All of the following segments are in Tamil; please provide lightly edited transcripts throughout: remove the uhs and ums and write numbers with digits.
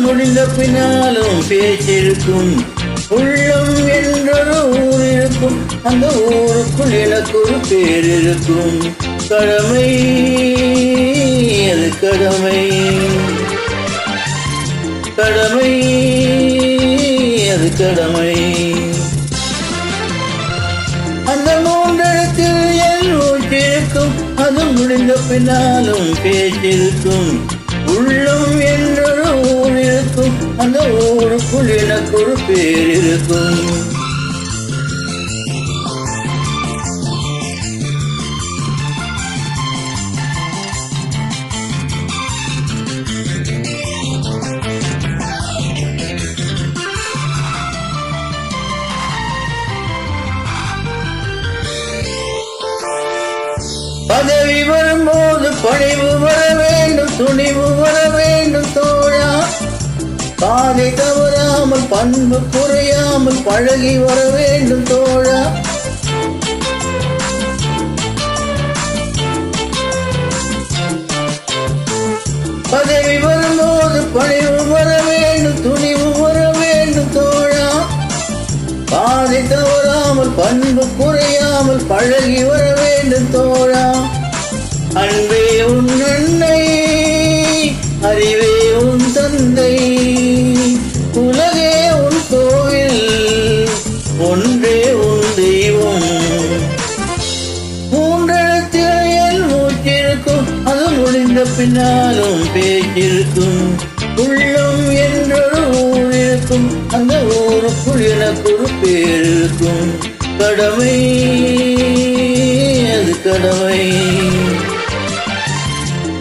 முடிந்த பின்னாலும் பேச்சிருக்கும். உள்ளம் என்றொரு ஊர் இருக்கும், அந்த ஊருக்குள் எனக்கு ஒரு பேர் இருக்கும். கடமை அது கடமை, கடமை அது கடமை. அந்த மூன்றெழுத்தில் என் மூச்சிருக்கும், அது முடிந்த பின்னாலும் பேச்சிருக்கும். உள்ளம் என்றொரு ஊர் இருக்கும், அந்த ஊருக்குள் எனக்கு ஒரு பேர் இருக்கும். பதவி வரும்போது பணிவு வர வேண்டும், துணிவு வர வேண்டும் தோழா. பாதை தவறாமல் பண்பு குறையாமல் பழகி வர வேண்டும் தோழா. பதவி வரும்போது பணிவு வர வேண்டும், துணிவு வர வேண்டும் தோழா. பாதை தவறாமல் பண்பு குறையாமல் பழகி வர வேண்டும் தோழா. அன்பே உன் அன்னை, அறிவே உன் தந்தை, உலகே உன் கோவில், ஒன்றே உன் தெய்வம். மூன்றெழுத்தில் என் மூச்சிருக்கும், அது முடிந்த பின்னாலும் பேச்சிருக்கும். உள்ளம் என்றொரு ஊர் இருக்கும், அந்த ஊருக்குள் எனக்கு ஒரு பேர் இருக்கும். கடமை அது கடமை,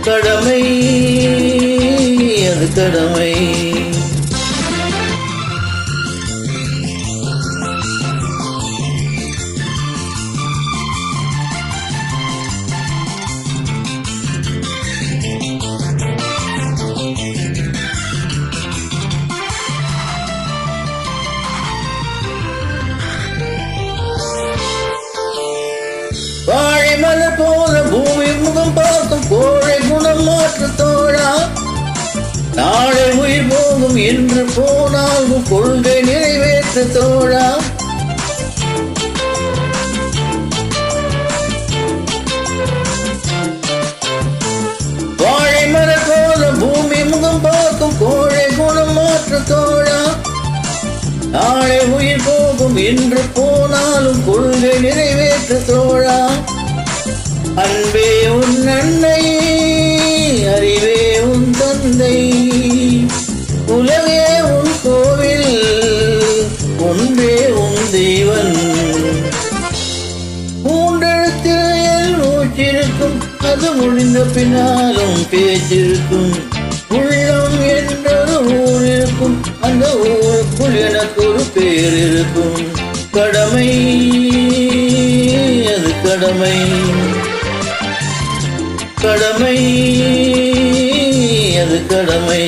கடமை அது கடமை. வாழை மலர் போல பூமி முகம் பார்க்கும் கோழை குணம் மாற்று தோழா. நாளை உயிர் போகும் என்று போனாலும் கொள்கை நிறைவேற்று தோழா. வாழை மலர் போல பூமி முகம் பார்க்கும் கோழை குணம் மாற்று தோழா. நாளை உயிர் போகும் என்று போனாலும் கொள்கை நிறைவேற்று தோழா. அன்பே உன் அன்னை, அறிவே உன் தந்தை, உலகே உன் கோவில், ஒன்றே உன் தெய்வன். மூன்றெழுத்தில் என் மூச்சிருக்கும், அது முடிந்த பின்னாலும் பேச்சிருக்கும். உள்ளம் என்றொரு ஊர் இருக்கும், அந்த ஊருக்குள் எனக்கு ஒரு பேர் இருக்கும். கடமை அது கடமை, கடமை அது கடமை.